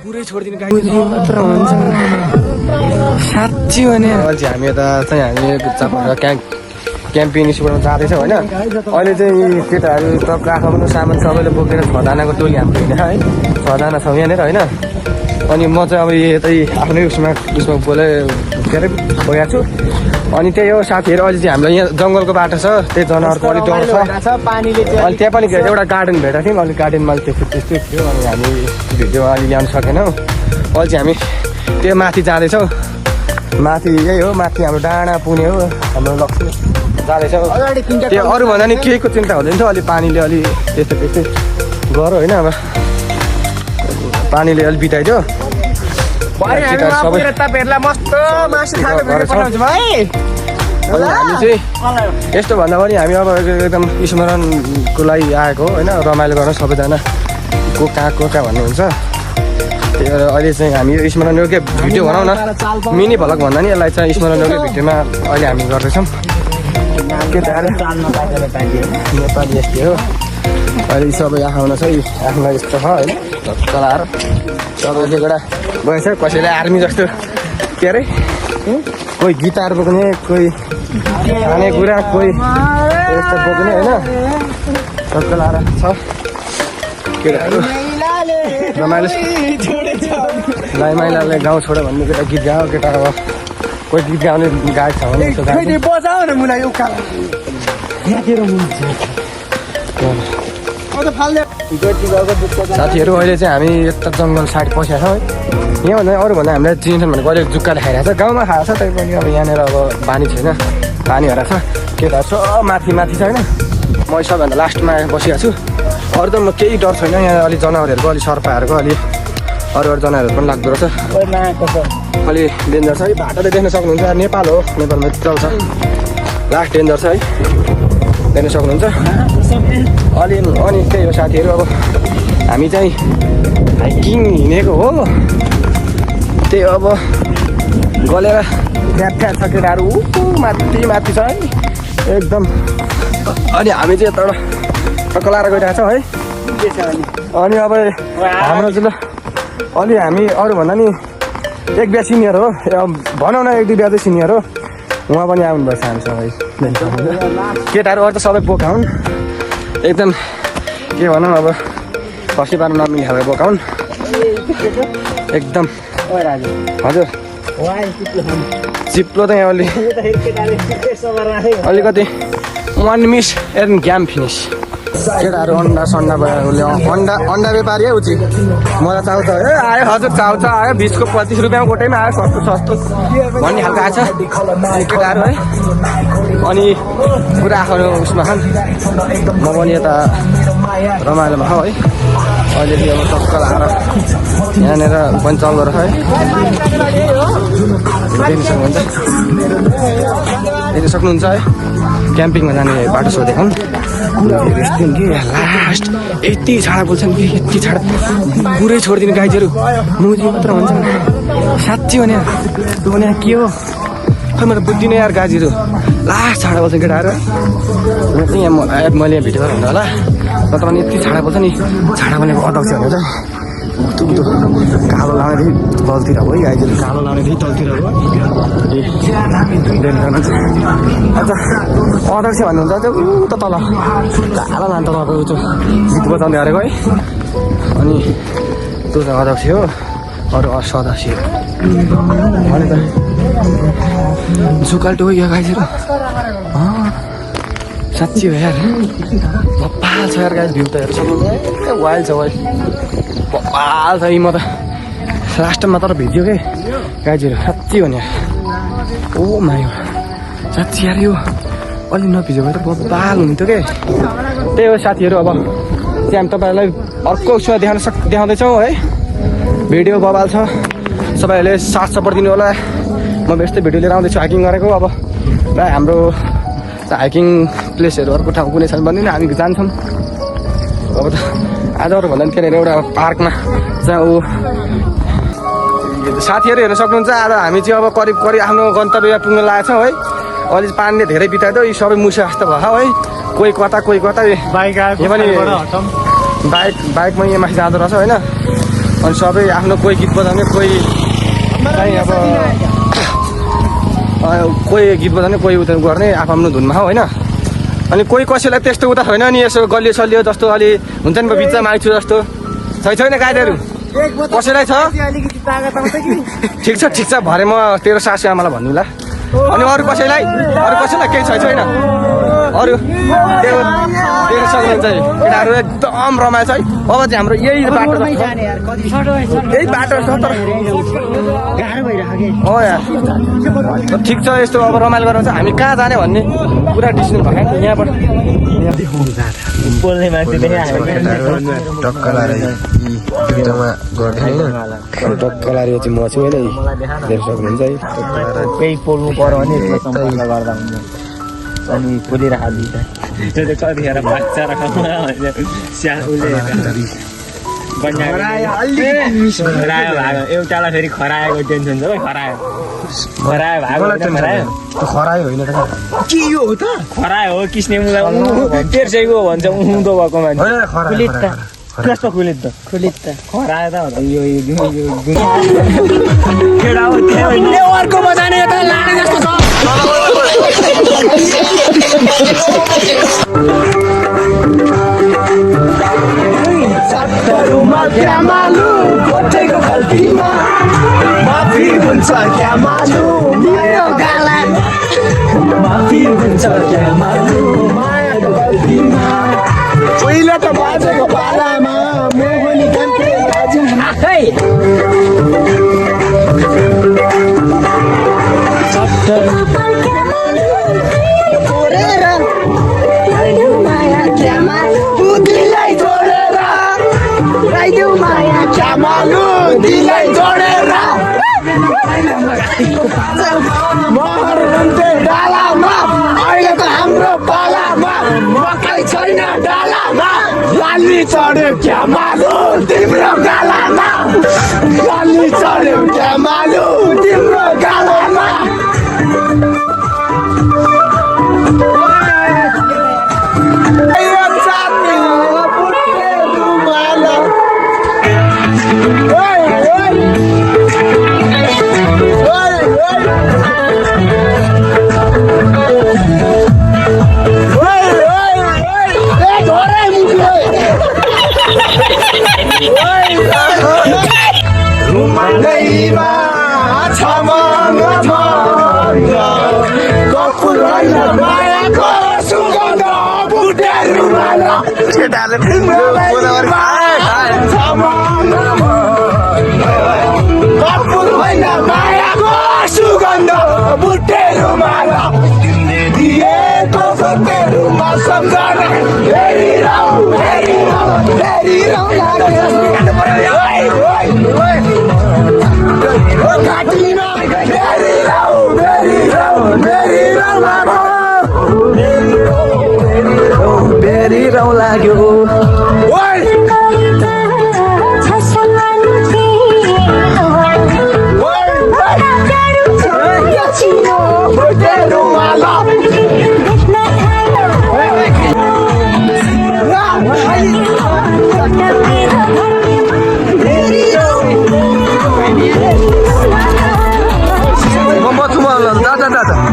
पुरै छोडिदिनु गाई मात्र हुन्छ साँच्ची भने अहिले हामी यता चाहिँ हामी क्याम्पिङ स्कुलमा जाँदैछौँ होइन अहिले चाहिँ केटाहरू टक्क आफ्नो सामान सबैले बोकेर 6 जनाको टोली हाम्रो हिँडेर है 6 जना छौँ यहाँनिर होइन अनि म चाहिँ अब यतै आफ्नै उसमा बोले के अरे गएको छु अनि त्यही हो साथीहरू अहिले चाहिँ हामीलाई यहाँ जङ्गलको बाटो छ त्यही जनावरको अलिक डर छ अनि त्यहाँ पनि एउटा गार्डन भेटेको थियौँ अनि गार्डनमा अलिक त्यस्तै थियो अनि हामी भिडियो अलि ल्याउनु सकेनौँ अहिले चाहिँ हामी त्यो माथि जाँदैछौँ माथि यही हो माथि हाम्रो डाँडा पुग्ने हो हाम्रो लक्ष्य जाँदैछौँ त्यो अरूभन्दा नि केहीको चिन्ता हुँदैन थियो अलि पानीले अलि त्यस्तै गर होइन अब पानीले अलिक बिताइदियो सबै हामी चाहिँ यस्तो भन्दा पनि हामी अब एकदम स्मरणको लागि आएको होइन रमाइलो गर्न सबैजना को कहाँ भन्नुहुन्छ त्यही भएर अहिले चाहिँ हामी यो स्मरण योग्य भिडियो बनाउन मिनी भलक भन्दा नि यसलाई चाहिँ स्मरण योग्य भिडियोमा अहिले हामी गर्दैछौँ नेपाली यस्तै हो अहिले सबै आउन चाहिँ आफूलाई यस्तो छ होइन चलाएर सबैले एउटा गएछ कसैले आर्मी जस्तो के अरे कोही गिटार बोक्ने कोही खानेकुरा कोही यस्तो बोक्ने होइन सबैले आएर छ केटाहरू रमाइलो लाइ माइलाले गाउँ छोड भन्ने केटा गीत गाओ केटा अब कोही गीत गाउने गायक छ भने साथीहरू अहिले चाहिँ हामी यता जङ्गल साइड पसेको छौँ है यहाँभन्दा अरूभन्दा हामीलाई चिन्छन् भनेको अहिले जुक्का देखाइरहेको छ गाउँमा खाएको छ त्यही पनि अब यहाँनिर अब पानी छैन पानीहरू छ केटाहरू छ माथि छ होइन म सबैभन्दा लास्टमा बसिरहेको छु अरू त म केही डर छैन यहाँ अलिक जनावरहरूको अलिक सर्पाहरूको अलिक अरू जनावरहरू पनि लाग्दो रहेछ अलि डेन्जर छ है बाटोले देख्न सक्नुहुन्छ नेपाल हो नेपालमा चल्छ लास्ट डेन्जर छ है देख्न सक्नुहुन्छ अलि अनि त्यही हो साथीहरू अब हामी चाहिँ हाइकिङ हिँडेको हो त्यही अब गलेर फ्याट छ केटाहरू माथि छ है एकदम अनि हामी चाहिँ यताबाट टक्कलाएर गइरहेको छौँ है अनि अब हाम्रो चाहिँ अलि हामी अरूभन्दा नि एक बिहा सिनियर हो भनौँ न एक दुई बिहा चाहिँ सिनियर हो उहाँ पनि आउनुभएछ हामीसँग है केटाहरू अरू त सबै बोका हुन् एकदम के भनौँ अब खसी पार्नु नमिल्ने खालको बोका हुन् एकदम हजुर चिप्लो त यहाँ अलिकति 1 मिस एन्ड ग्याम फिनिस केटाहरू अन्डा सन्डा भयो उसले अन्डा व्यापारी है उची मलाई चाउछ है आयो हजुर चाउछ आयो 20 को 25 रुपियाँमा गोटैमा आयो सस्तो भन्ने खालको आएछ केटाहरू है अनि पुरा आफ्नो उसमा छन् म पनि यता रमाइलोमा छ है अहिले अब टक्कल आएर यहाँनिर पनि चल्दो रहेछ है हेर्नु सक्नुहुन्छ है क्याम्पिङमा जाने बाटो सोधेको रेस्टुरेन्ट कि लास्ट यति छाडा बोल्छन् कि यति छाडा पुरै छोडिदिनु गाइजहरू मुजी मात्र हुन्छ साँच्ची भने के हो खै म त बुझ्दिनँ यार गाजीहरू लास्ट छाडा बोल्छ केटाहरू यहाँ मैले यहाँ भिडियो गर्नु होला नत्र भने यति छाडा बोल्छ नि छाडा भनेको अध्यक्ष भनेर कालो लाउनेदेखि तलतिर हो है गाईहरू कालो लाउनेदेखि तलतिर हो अच्छा अध्यक्ष भन्नुहुन्छ त्यो त तल कालो लाने त तपाईँको त्यो गीत बजाउने हारेको है अनि त्यो चाहिँ अध्यक्ष हो अरू सदस्य भने त जुकाल्टो हो यो गाईहरू साँच्ची हो यार भप्पाल छ यार गाई भ्यू त हेर्छ वाइल्ड छ वाइल्ड भप्पाल छ म त लास्ट टाइममा तर भिडियो के गाईहरू साँच्ची हो नि ओ मायो साँच्ची यार यो अलि नभिजेको त भप्पाल हुन्थ्यो के त्यही हो साथीहरू अब चाहिँ हामी तपाईँहरूलाई अर्को उसमा देखाउँदैछौँ है भिडियो बबाल छ सबैहरूले साथ सपोर्ट दिनु होला म यस्तै भिडियो लिएर आउँदैछु हाइकिङ गरेको अब र हाम्रो हाइकिङ प्लेसहरू अर्को ठाउँ कुनै छैन भने हामी जान्छौँ अब त आज अरू भन्दा पनि त्यहाँनिर एउटा पार्कमा चाहिँ ऊ साथीहरू हेर्न सक्नुहुन्छ। आज हामी चाहिँ अब करिब आफ्नो गन्तव्य पुग्न लागेको छौँ है। अलि पानीले धेरै बिताइदियो यी सबै मुसा जस्तो भयो है। कोही कता यो पनि बाइकमा यहाँ माथि जाँदो रहेछ होइन। अनि सबै आफ्नो कोही गीत बजाउने कोही चाहिँ अब कोही गीत बजाउने कोही उता गर्ने आफ्नो धुनमा हो होइन। अनि कोही कसैलाई त्यस्तो उता छैन नि यसो गलियो सलियो जस्तो अलि हुन्छ नि बिचमा आइछु जस्तो छैन गाडीहरू कसैलाई छ। ठिक छ भरे म तेरो सासू आमालाई भन्नुला। अनि अरू कसैलाई केही छैन अरू तेरो सक्नुहुन्छ है। केटाहरू एकदम रमाइलो छ है। अब चाहिँ हाम्रो यही बाटो छ तर हो यार ठिक छ यस्तो अब रमाइलो गर्नु छ। हामी कहाँ जाने भन्ने पुरा डिसिजन भयो यहाँबाट बोल्ने मान्छे टक्क लाएर चाहिँ म छु होइन हेर्नु सक्नुहुन्छ है। केही पोल्नु पर्यो भने गर्दा हुन्छ अनि पोलिरहेको कतिखेर बाच्छ र एउटालाई फेरि खराएको टेन्सन छ खरायो होइन के यो हो त खरायो हो किस्ने मुला तेर्सेको भन्छ उँधो भएको मान्छे खुलित त खरायो त यो अर्को बजाने यता लाने जस्तो छ। क्या मालुम कोठेको खल्तीमा माफी हुन्छ क्या मालुम मेरो गाला माफी हुन्छ क्या मालुम मायाको गल्तीमा उहिले त बाजेको पालामा मोहनी कन्थे बाजे आखै दिलै जोडेर महर हुन्थे डालामा अहिले त हाम्रो पालामा मकै छैन डालामा लाली चढ्यो क्या मालु तिम्रो गालामा लाली चढ्यो क्या मालु तिम्रो गालामा सुगन्ध बुट्टे रुमाला तिमीले दिएको फतेरुमा सम्झना हेरिरहु लाग्यो दादा